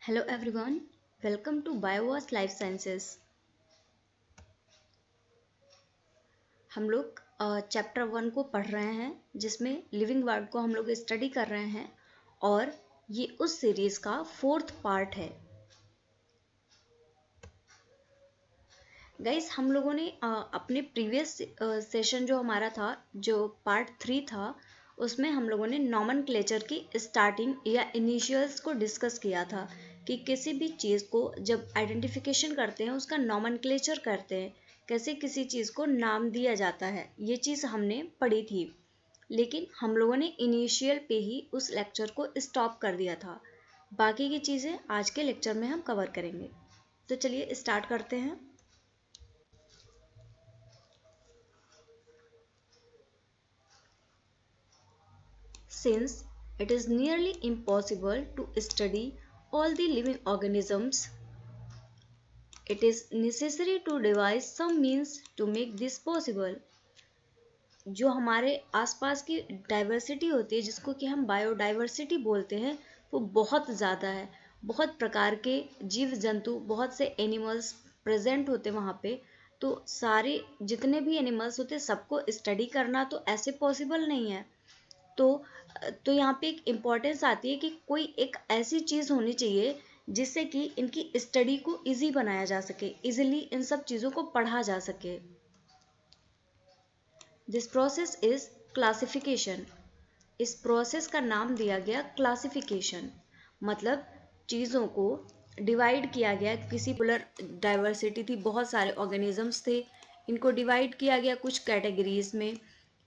Hello everyone, welcome to BioVas Life Sciences। हम लोग chapter 1 को पढ़ रहे हैं जिसमें लिविंग वर्ड को हम लोग स्टडी कर रहे हैं और ये उस सीरीज का 4th पार्ट है। गाइस, हम लोगों ने अपने प्रीवियस सेशन जो हमारा था, जो पार्ट 3 था, उसमें हम लोगों ने नॉमेनक्लेचर की स्टार्टिंग या इनिशियल्स को डिस्कस किया था कि किसी भी चीज़ को जब आइडेंटिफिकेशन करते हैं उसका नॉमेनक्लेचर करते हैं, कैसे किसी चीज़ को नाम दिया जाता है। ये चीज़ हमने पढ़ी थी, लेकिन हम लोगों ने इनिशियल पे ही उस लेक्चर को स्टॉप कर दिया था। बाकी की चीज़ें आज के लेक्चर में हम कवर करेंगे। तो चलिए स्टार्ट करते हैं। Since it is nearly impossible to study all the living organisms, it is necessary to devise some means to make this possible। जो हमारे आसपास की डाइवर्सिटी होती है, जिसको कि हम बायोडाइवर्सिटी बोलते हैं, वो बहुत ज़्यादा है। बहुत प्रकार के जीव जंतु, बहुत से एनिमल्स प्रेजेंट होते हैं वहाँ पे। तो सारे जितने भी एनिमल्स होते हैं सबको स्टडी करना तो ऐसे पॉसिबल नहीं है। तो यहाँ पे एक इम्पोर्टेंस आती है कि कोई एक ऐसी चीज़ होनी चाहिए जिससे कि इनकी स्टडी को इजी बनाया जा सके, इजीली इन सब चीज़ों को पढ़ा जा सके। This process is classification. इस प्रोसेस का नाम दिया गया क्लासिफिकेशन। मतलब चीज़ों को डिवाइड किया गया। किसी पर्टिकुलर डाइवर्सिटी थी, बहुत सारे ऑर्गेनिजम्स थे, इनको डिवाइड किया गया कुछ कैटेगरीज में।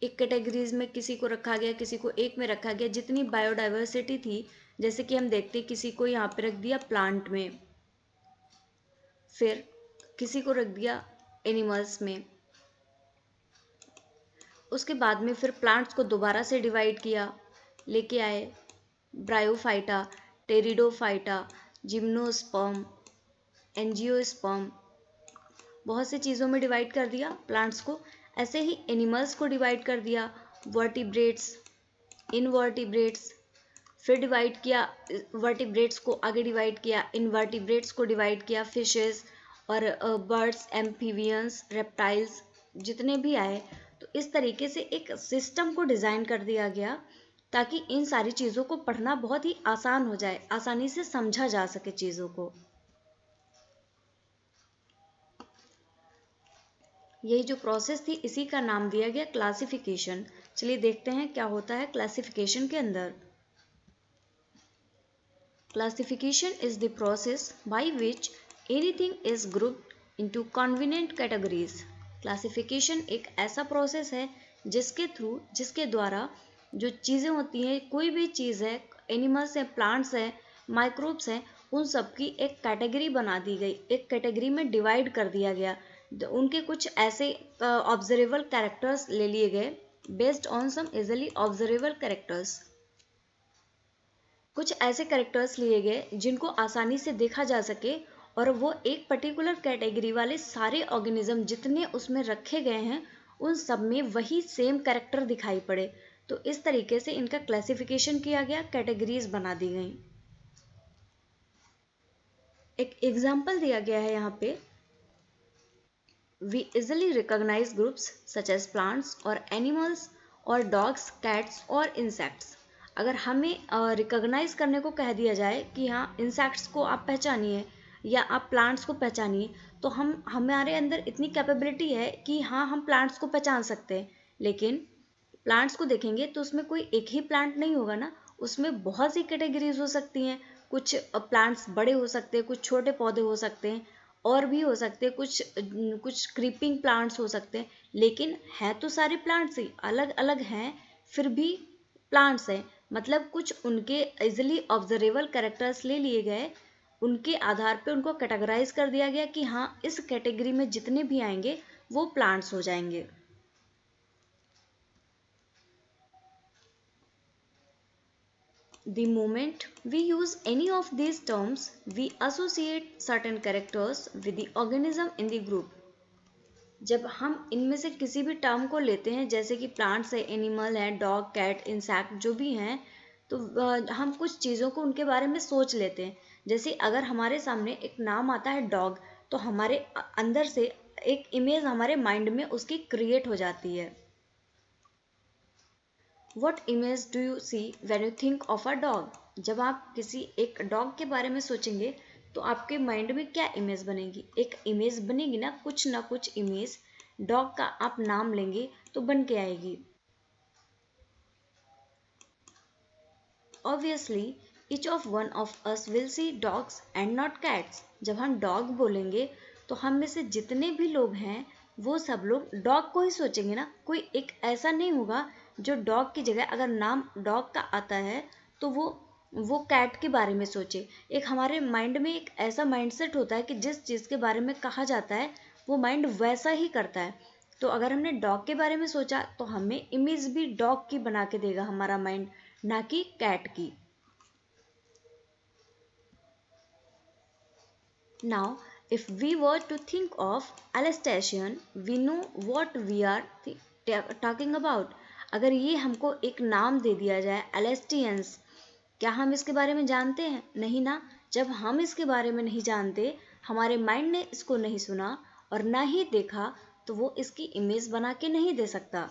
एक कैटेगरीज में किसी को रखा गया, किसी को एक में रखा गया। जितनी बायोडाइवर्सिटी थी, जैसे कि हम देखते किसी को यहाँ पे रख दिया प्लांट में, फिर किसी को रख दिया एनिमल्स में, उसके बाद में फिर प्लांट्स को दोबारा से डिवाइड किया, लेके आए ब्रायोफाइटा, टेरिडोफाइटा, जिम्नोस्पर्म, एंजियोस्पर्म, बहुत सी चीज़ों में डिवाइड कर दिया प्लांट्स को। ऐसे ही एनिमल्स को डिवाइड कर दिया, वर्टिब्रेट्स, इनवर्टिब्रेट्स, फिर डिवाइड किया वर्टिब्रेट्स को, आगे डिवाइड किया इनवर्टिब्रेट्स को, डिवाइड किया फिशेस और बर्ड्स, एम्फीबियंस, रेप्टाइल्स, जितने भी आए। तो इस तरीके से एक सिस्टम को डिज़ाइन कर दिया गया ताकि इन सारी चीज़ों को पढ़ना बहुत ही आसान हो जाए, आसानी से समझा जा सके चीज़ों को। यही जो प्रोसेस थी, इसी का नाम दिया गया क्लासिफिकेशन। चलिए देखते हैं क्या होता है क्लासिफिकेशन के अंदर। Classification is the process by which anything is grouped into convenient categories। Classification एक ऐसा प्रोसेस है जिसके द्वारा जो चीज़ें होती हैं, कोई भी चीज़ है, एनिमल्स हैं, प्लांट्स हैं, माइक्रोब्स हैं, उन सब की एक कैटेगरी बना दी गई, एक कैटेगरी में डिवाइड कर दिया गया। उनके कुछ ऐसे ऑब्जर्वेबल कैरेक्टर्स ले लिए गए, based on some easily observable characters. कुछ ऐसे कैरेक्टर्स लिए गए जिनको आसानी से देखा जा सके और वो एक पर्टिकुलर कैटेगरी वाले सारे ऑर्गेनिज्म जितने उसमें रखे गए हैं उन सब में वही सेम कैरेक्टर दिखाई पड़े। तो इस तरीके से इनका क्लासिफिकेशन किया गया, कैटेगरीज बना दी गई। एक एग्जाम्पल दिया गया है यहाँ पे, we easily recognise groups such as plants और एनिमल्स और डॉग्स, कैट्स और इंसेक्ट्स। अगर हमें रिकॉग्नाइज करने को कह दिया जाए कि हाँ इंसेक्ट्स को आप पहचानिए या आप प्लांट्स को पहचानिए, तो हमारे अंदर इतनी कैपेबिलिटी है कि हाँ हम प्लांट्स को पहचान सकते हैं। लेकिन प्लांट्स को देखेंगे तो उसमें कोई एक ही प्लांट नहीं होगा ना, उसमें बहुत सी कैटेगरीज हो सकती हैं। कुछ प्लांट्स बड़े हो सकते हैं, कुछ छोटे पौधे हो सकते हैं, और भी हो सकते हैं, कुछ क्रीपिंग प्लांट्स हो सकते हैं। लेकिन है तो सारे प्लांट्स ही, अलग अलग हैं, फिर भी प्लांट्स हैं। मतलब कुछ उनके इजिली ऑब्जर्वेबल कैरेक्टर्स ले लिए गए, उनके आधार पे उनको कैटेगराइज कर दिया गया कि हाँ इस कैटेगरी में जितने भी आएंगे वो प्लांट्स हो जाएंगे। The moment we use any of these terms, we associate certain characters with the organism in the group। जब हम इनमें से किसी भी टर्म को लेते हैं, जैसे कि प्लांट्स है, एनिमल है, डॉग, कैट, इंसेक्ट जो भी हैं, तो हम कुछ चीज़ों को उनके बारे में सोच लेते हैं। जैसे अगर हमारे सामने एक नाम आता है डॉग, तो हमारे अंदर से एक इमेज हमारे माइंड में उसकी क्रिएट हो जाती है। What image do you see when you think of a dog? जब आप किसी एक डॉग के बारे में सोचेंगे तो आपके माइंड में क्या इमेज बनेगी? एक इमेज बनेगी ना कुछ इमेज डॉग का आप नाम लेंगे तो बन के आएगी। Obviously, each of one of us will see dogs and not cats. जब हम डॉग बोलेंगे तो हम में से जितने भी लोग हैं वो सब लोग डॉग को ही सोचेंगे ना। कोई एक ऐसा नहीं होगा जो डॉग की जगह अगर नाम डॉग का आता है तो वो कैट के बारे में सोचे। एक हमारे माइंड में एक ऐसा माइंडसेट होता है कि जिस चीज़ के बारे में कहा जाता है वो माइंड वैसा ही करता है। तो अगर हमने डॉग के बारे में सोचा तो हमें इमेज भी डॉग की बना के देगा हमारा माइंड, ना कि कैट की। Now, if we were to think of Alsatian, we know what we are talking about. अगर ये हमको एक नाम दे दिया जाए एलेस्टियंस, क्या हम इसके बारे में जानते हैं? नहीं ना। जब हम इसके बारे में नहीं जानते, हमारे माइंड ने इसको नहीं सुना और ना ही देखा, तो वो इसकी इमेज बना के नहीं दे सकता।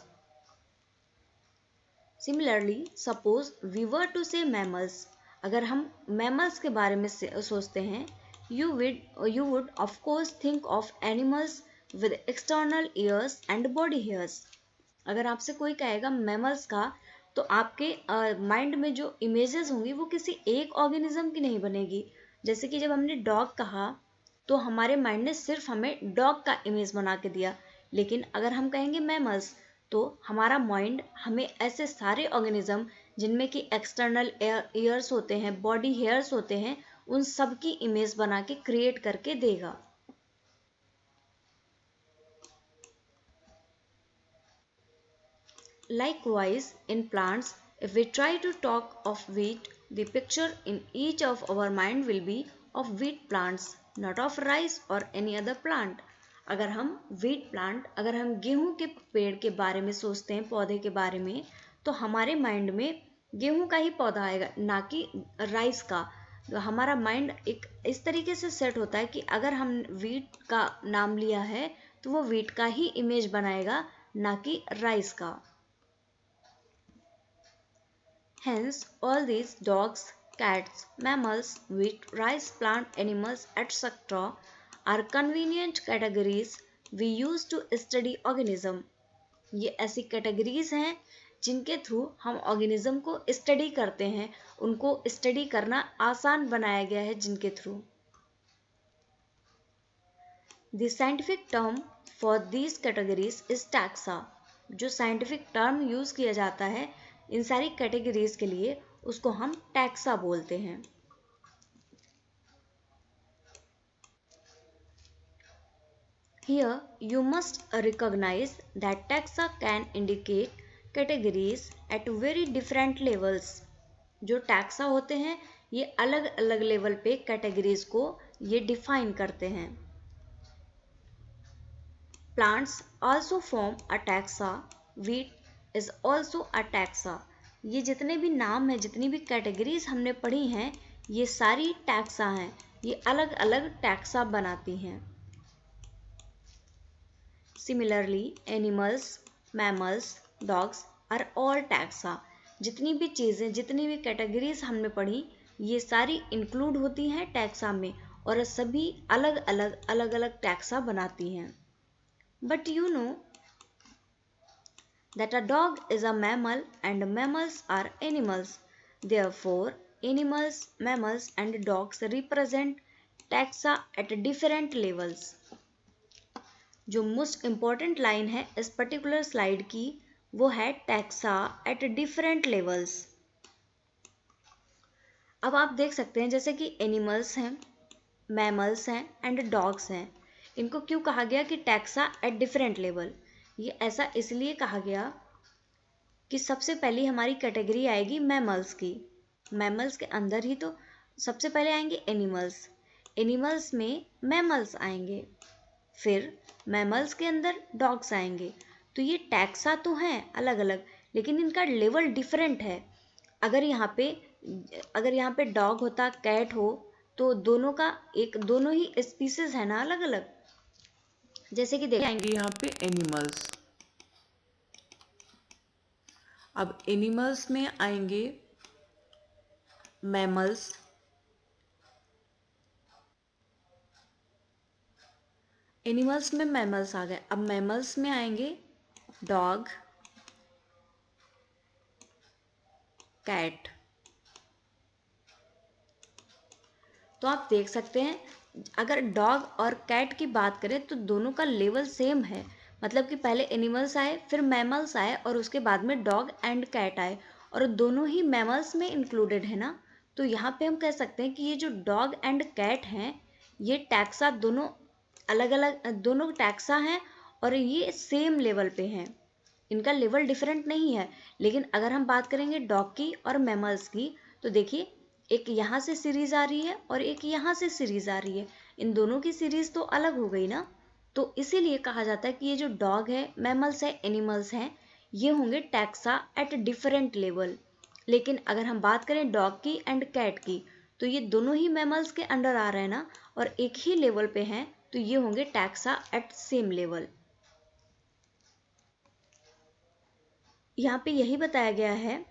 Similarly, suppose we were to say mammals. अगर हम mammals के बारे में सोचते हैं, you would of course think of animals with external ears and body hairs. अगर आपसे कोई कहेगा mammals का, तो आपके माइंड में जो इमेजेस होंगी वो किसी एक ऑर्गेनिज्म की नहीं बनेगी। जैसे कि जब हमने डॉग कहा तो हमारे माइंड ने सिर्फ हमें डॉग का इमेज बना के दिया, लेकिन अगर हम कहेंगे मैमल्स तो हमारा माइंड हमें ऐसे सारे ऑर्गेनिज्म जिनमें कि एक्सटर्नल ईयर्स होते हैं, बॉडी हेयर्स होते हैं, उन सब की इमेज बना के क्रिएट करके देगा। Likewise, in plants, if we try to talk of wheat, the picture in each of our mind will be of wheat plants, not of rice or any other plant. अगर हम wheat plant, अगर हम गेहूं के पेड़ के बारे में सोचते हैं, पौधे के बारे में, तो हमारे माइंड में गेहूं का ही पौधा आएगा, ना कि राइस का। तो हमारा माइंड एक इस तरीके से सेट होता है कि अगर हम wheat का नाम लिया है तो वो wheat का ही इमेज बनाएगा, ना कि राइस का। Hence, all these dogs, cats, mammals, wheat, rice, plant, animals, etc. are convenient categories we use to study organism. ये ऐसी कैटेगरीज हैं जिनके थ्रू हम ऑर्गेनिज्म को स्टडी करते हैं, उनको स्टडी करना आसान बनाया गया है जिनके through. The scientific term for these categories is taxa. जो साइंटिफिक टर्म यूज किया जाता है इन सारी कैटेगरीज के लिए उसको हम टैक्सा बोलते हैं। Here you must recognize that taxa can indicate categories at very different levels. जो टैक्सा होते हैं ये अलग अलग लेवल पे कैटेगरीज को ये डिफाइन करते हैं। Plants also form a taxa. Wheat is also a taxa. ये जितने भी नाम हैं, जितनी भी कैटेगरीज हमने पढ़ी हैं, ये सारी टैक्सा हैं, ये अलग अलग टैक्सा बनाती हैं। Similarly, animals, mammals, dogs are all taxa. जितनी भी चीज़ें, जितनी भी कैटेगरीज हमने पढ़ी, ये सारी इंक्लूड होती हैं टैक्सा में और सभी अलग अलग टैक्सा बनाती हैं। But you know that a dog is a mammal and mammals are animals. Therefore, animals, mammals and dogs represent taxa at different levels. जो मोस्ट इम्पॉर्टेंट लाइन है इस पर्टिकुलर स्लाइड की वो है टैक्सा एट डिफरेंट लेवल्स। अब आप देख सकते हैं जैसे कि एनिमल्स हैं, मैमल्स हैं एंड डॉग्स हैं, इनको क्यों कहा गया कि टैक्सा एट डिफरेंट लेवल? ये ऐसा इसलिए कहा गया कि सबसे पहली हमारी कैटेगरी आएगी मैमल्स की। मैमल्स के अंदर ही तो सबसे पहले आएंगे एनिमल्स, एनिमल्स में मैमल्स आएंगे, फिर मैमल्स के अंदर डॉग्स आएंगे। तो ये टैक्सा तो हैं अलग अलग, लेकिन इनका लेवल डिफरेंट है। अगर यहाँ पे डॉग होता, कैट हो, तो दोनों ही स्पीसीज है ना अलग अलग। जैसे कि आएंगे यहाँ पे एनिमल्स। अब एनिमल्स में आएंगे मैमल्स, एनिमल्स में मैमल्स आ गए। अब मैमल्स में आएंगे डॉग, कैट। तो आप देख सकते हैं, अगर डॉग और कैट की बात करें तो दोनों का लेवल सेम है। मतलब कि पहले एनिमल्स आए, फिर मैमल्स आए, और उसके बाद में डॉग एंड कैट आए, और दोनों ही मैमल्स में इंक्लूडेड है ना। तो यहाँ पे हम कह सकते हैं कि ये जो डॉग एंड कैट हैं, ये टैक्सा दोनों अलग अलग, दोनों टैक्सा हैं, और ये सेम लेवल पे हैं, इनका लेवल डिफरेंट नहीं है। लेकिन अगर हम बात करेंगे डॉग की और मैमल्स की, तो देखिए एक यहाँ से सीरीज आ रही है और एक यहाँ से सीरीज आ रही है, इन दोनों की सीरीज तो अलग हो गई ना। तो इसीलिए कहा जाता है कि ये जो डॉग है, मैमल्स है, एनिमल्स हैं, ये होंगे टैक्सा एट डिफरेंट लेवल। लेकिन अगर हम बात करें डॉग की एंड कैट की, तो ये दोनों ही मैमल्स के अंडर आ रहे हैं ना, और एक ही लेवल पे हैं, तो ये होंगे टैक्सा एट सेम लेवल। यहाँ पे यही बताया गया है,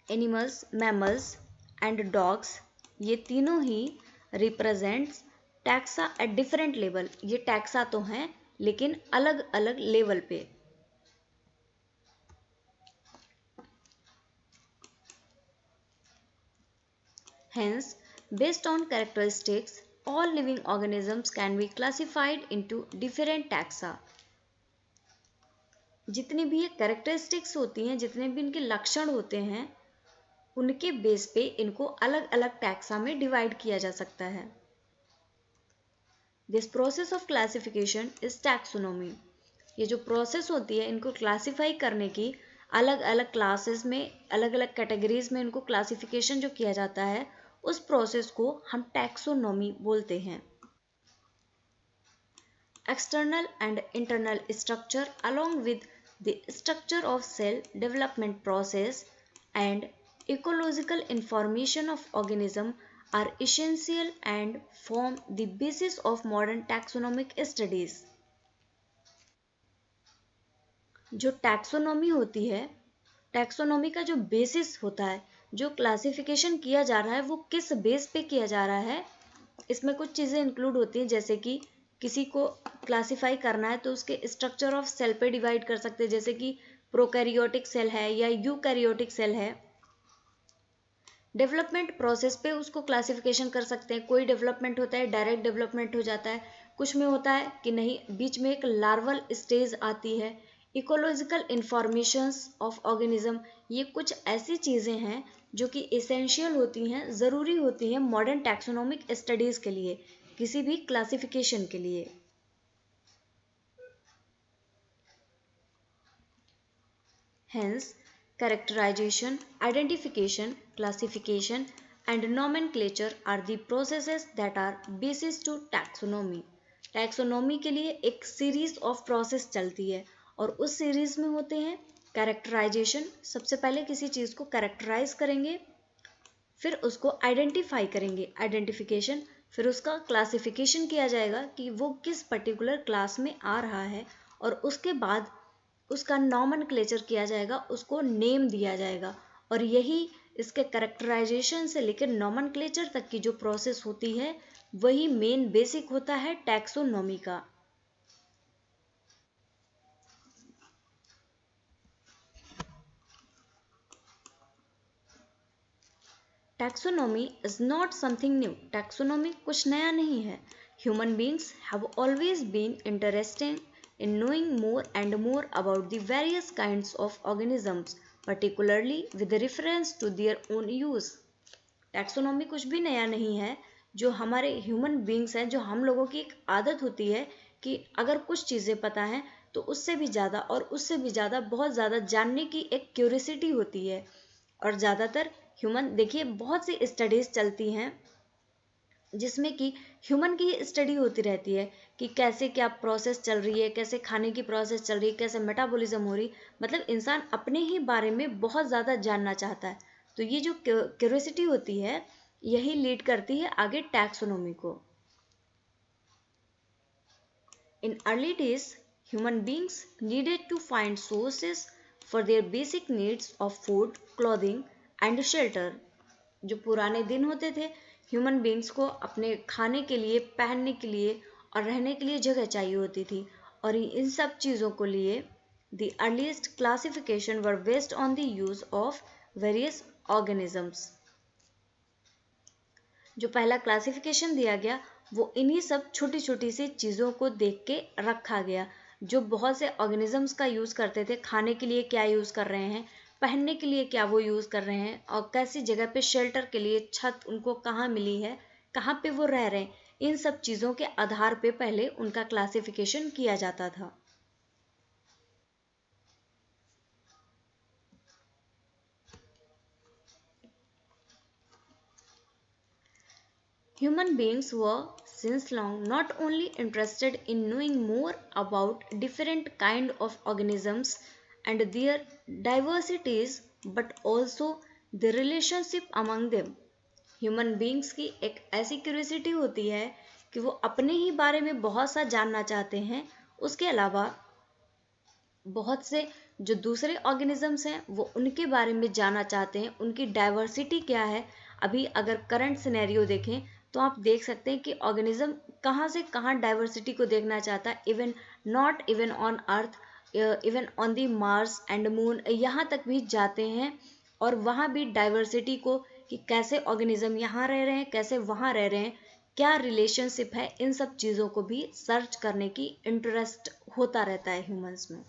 एनिमल्स, मैमल्स एंड डॉग्स, ये तीनों ही represents taxa at different level. ये टैक्सा तो हैं, लेकिन अलग अलग लेवल पे। Hence, based on characteristics, all living organisms can be classified into different taxa. जितनी भी ये कैरेक्टरिस्टिक्स होती हैं, जितने भी इनके लक्षण होते हैं, उनके बेस पे इनको अलग अलग टैक्सा में डिवाइड किया जा सकता है। This process of classification is taxonomy. ये जो प्रोसेस होती है इनको क्लासिफाई करने की, अलग अलग क्लासेस में, अलग अलग कैटेगरीज में इनको क्लासिफिकेशन जो किया जाता है, उस प्रोसेस को हम टैक्सोनॉमी बोलते हैं। External and internal structure along with the structure of cell development process and ecological information of organism are essential and form the basis of modern taxonomic studies. जो टैक्सोनॉमी होती है, टैक्सोनॉमी का जो basis होता है, जो क्लासिफिकेशन किया जा रहा है, वो किस बेस पे किया जा रहा है, इसमें कुछ चीज़ें इंक्लूड होती हैं। जैसे कि किसी को क्लासिफाई करना है तो उसके स्ट्रक्चर ऑफ सेल पे डिवाइड कर सकते हैं, जैसे कि प्रोकैरियोटिक सेल है या यूकैरियोटिक सेल है। डेवलपमेंट प्रोसेस पे उसको क्लासिफिकेशन कर सकते हैं। कोई डेवलपमेंट होता है डायरेक्ट डेवलपमेंट हो जाता है, कुछ में होता है कि नहीं, बीच में एक लार्वल स्टेज आती है। इकोलॉजिकल इंफॉर्मेशंस ऑफ ऑर्गेनिज्म, ये कुछ ऐसी चीज़ें हैं जो कि एसेंशियल होती हैं, ज़रूरी होती हैं मॉडर्न टैक्सोनॉमिक स्टडीज़ के लिए, किसी भी क्लासिफिकेशन के लिए। Hence, characterization, identification, classification, and nomenclature are the processes that are basis to taxonomy. Taxonomy के लिए एक सीरीज ऑफ प्रोसेस चलती है, और उस सीरीज में होते हैं कैरेक्टराइजेशन, सबसे पहले किसी चीज़ को कैरेक्टराइज करेंगे, फिर उसको आइडेंटिफाई करेंगे, आइडेंटिफिकेशन, फिर उसका क्लासिफिकेशन किया जाएगा कि वो किस पर्टिकुलर क्लास में आ रहा है, और उसके बाद उसका नॉमनक्लेचर किया जाएगा, उसको नेम दिया जाएगा। और यही इसके कैरेक्टराइजेशन से लेकर नॉमनक्लेचर तक की जो प्रोसेस होती है, वही मेन बेसिक होता है टैक्सोनॉमी का। Taxonomy is not something new. Taxonomy कुछ नया नहीं है। Human beings have always been interested in knowing more and more about the various kinds of organisms, particularly with reference to their own use. Taxonomy कुछ भी नया नहीं है। जो हमारे ह्यूमन बींग्स हैं, जो हम लोगों की एक आदत होती है कि अगर कुछ चीज़ें पता हैं तो उससे भी ज़्यादा और उससे भी ज़्यादा, बहुत ज़्यादा जानने की एक क्यूरियोसिटी होती है। और ज़्यादातर ह्यूमन, देखिए बहुत सी स्टडीज़ चलती हैं जिसमें कि ह्यूमन की स्टडी होती रहती है कि कैसे क्या प्रोसेस चल रही है, कैसे खाने की प्रोसेस चल रही है, कैसे मेटाबॉलिज्म हो रही। मतलब इंसान अपने ही बारे में बहुत ज़्यादा जानना चाहता है, तो ये जो क्यूरियोसिटी होती है यही लीड करती है आगे टैक्सोनॉमी को। In early days, human beings needed to find sources for their basic needs of food, clothing and shelter. जो पुराने दिन होते थे, ह्यूमन बींग्स को अपने खाने के लिए, पहनने के लिए और रहने के लिए जगह चाहिए होती थी, और इन सब चीज़ों को लिए the earliest classification were based on the use of various organisms. जो पहला क्लासिफिकेशन दिया गया वो इन्हीं सब छोटी छोटी सी चीज़ों को देख के रखा गया, जो बहुत से ऑर्गेनिजम्स का यूज़ करते थे। खाने के लिए क्या यूज़ कर रहे हैं, पहनने के लिए क्या वो यूज़ कर रहे हैं, और कैसी जगह पे शेल्टर के लिए छत उनको कहाँ मिली है, कहाँ पे वो रह रहे हैं, इन सब चीज़ों के आधार पे पहले उनका क्लासिफिकेशन किया जाता था। Human beings were since long not only interested in knowing more about different kind of organisms and their diversities but also the relationship among them. Human beings की एक ऐसी क्यूरियोसिटी होती है कि वो अपने ही बारे में बहुत सा जानना चाहते हैं, उसके अलावा बहुत से जो दूसरे ऑर्गेनिजम्स हैं वो उनके बारे में जानना चाहते हैं, उनकी डाइवर्सिटी क्या है। अभी अगर करंट सिनेरियो देखें तो आप देख सकते हैं कि ऑर्गेनिज्म कहाँ से कहाँ डाइवर्सिटी को देखना चाहता है, even not even on earth, even on the Mars and moon, यहाँ तक भी जाते हैं और वहाँ भी डाइवर्सिटी को कि कैसे ऑर्गेनिज्म यहाँ रह रहे हैं, कैसे वहाँ रह रहे हैं, क्या रिलेशनशिप है, इन सब चीज़ों को भी सर्च करने की इंटरेस्ट होता रहता है ह्यूमंस में।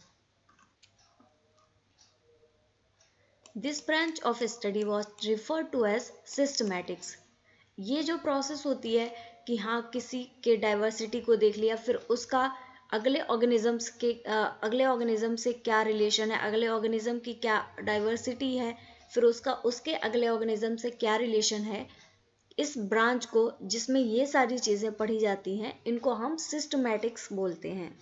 This branch of study was referred to as systematics. ये जो प्रोसेस होती है कि हाँ किसी के डाइवर्सिटी को देख लिया, फिर उसका अगले ऑर्गेनिज्म से क्या रिलेशन है, अगले ऑर्गेनिज्म की क्या डाइवर्सिटी है, फिर उसका उसके अगले ऑर्गेनिज्म से क्या रिलेशन है, इस ब्रांच को जिसमें ये सारी चीज़ें पढ़ी जाती हैं इनको हम सिस्टमैटिक्स बोलते हैं।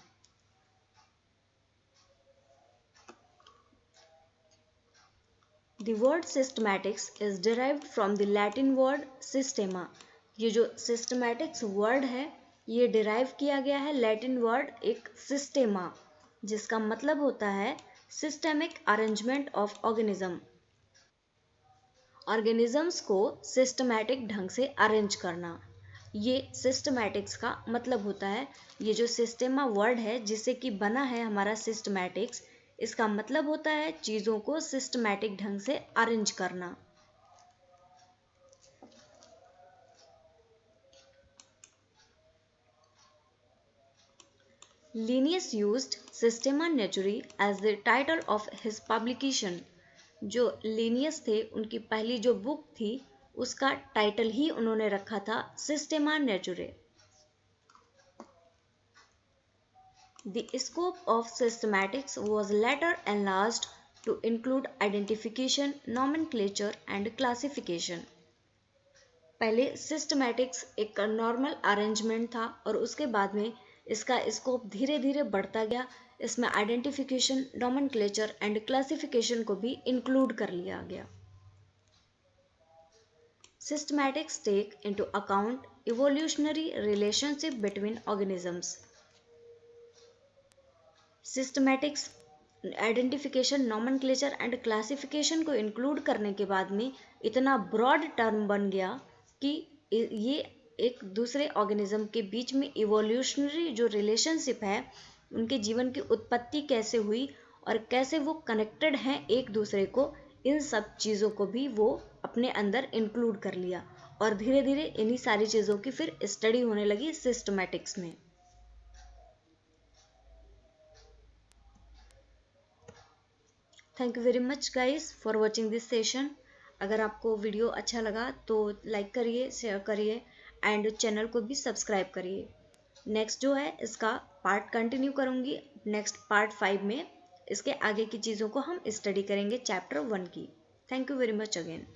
The word systematics is derived from the Latin word systema. ये जो systematics word है ये derive किया गया है लैटिन वर्ड एक systema, जिसका मतलब होता है systemic arrangement of organism. organisms को systematic ढंग से arrange करना, ये systematics का मतलब होता है। ये जो systema वर्ड है जिससे कि बना है हमारा systematics, इसका मतलब होता है चीज़ों को सिस्टमैटिक ढंग से अरेंज करना। Linnaeus used Systema Naturae as the title of his publication. जो Linnaeus थे उनकी पहली जो बुक थी उसका टाइटल ही उन्होंने रखा था Systema Naturae. The scope of systematics was later enlarged to include identification, nomenclature and classification. पहले systematics एक नॉर्मल अरेंजमेंट था और उसके बाद में इसका स्कोप धीरे धीरे बढ़ता गया, इसमें आइडेंटिफिकेशन, नॉमेनक्लेचर एंड क्लासिफिकेशन को भी इंक्लूड कर लिया गया। Systematics take into account evolutionary relationship between organisms. Systematics identification, nomenclature and classification को इंक्लूड करने के बाद में इतना ब्रॉड टर्म बन गया कि ये एक दूसरे ऑर्गेनिज्म के बीच में इवोल्यूशनरी जो रिलेशनशिप है, उनके जीवन की उत्पत्ति कैसे हुई और कैसे वो कनेक्टेड हैं एक दूसरे को, इन सब चीज़ों को भी वो अपने अंदर इंक्लूड कर लिया और धीरे धीरे इन्हीं सारी चीज़ों की फिर स्टडी होने लगी सिस्टमैटिक्स में। Thank you very much guys for watching this session. अगर आपको वीडियो अच्छा लगा तो लाइक करिए, शेयर करिए एंड चैनल को भी सब्सक्राइब करिए। नेक्स्ट जो है इसका पार्ट कंटिन्यू करूँगी नेक्स्ट पार्ट 5 में। इसके आगे की चीज़ों को हम स्टडी करेंगे चैप्टर 1 की। Thank you very much again.